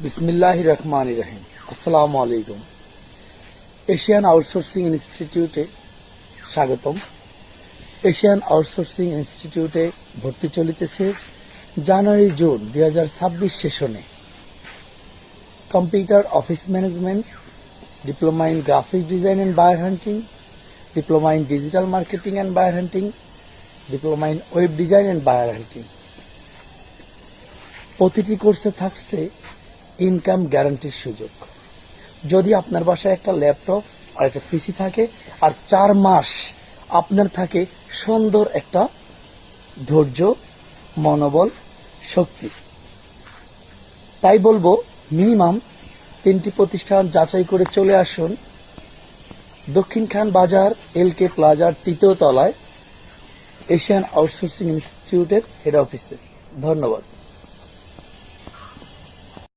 বিসমিল্লাহির রহমানির রহিম। আসসালামু আলাইকুম। এশিয়ান আউটসোর্সিং ইনস্টিটিউটে স্বাগতম। এশিয়ান আউটসোর্সিং ইনস্টিটিউটে ভর্তি চলিতেছে জানুয়ারি জুন 2026 সেশনে। Computer office management, diploma in graphic design and buyer hunting, diploma in digital marketing and buyer hunting, diploma in web design and buyer hunting. প্রতিটি কোর্সে থাকছে ইনকাম গ্যারান্টির সুযোগ। যদি আপনার বাসায় একটা ল্যাপটপ আর একটা পিসি থাকে আর 4 মাস আপনার থাকে সুন্দর একটা ধৈর্য, মনোবল, শক্তি, তাই বলবো মিনিমাম 3টি প্রতিষ্ঠান যাচাই করে চলে আসুন দক্ষিণ খান বাজার LK প্লাজার 3য় তলায় এশিয়ান আউটসোর্সিং ইনস্টিটিউটের হেড অফিসে। ধন্যবাদ।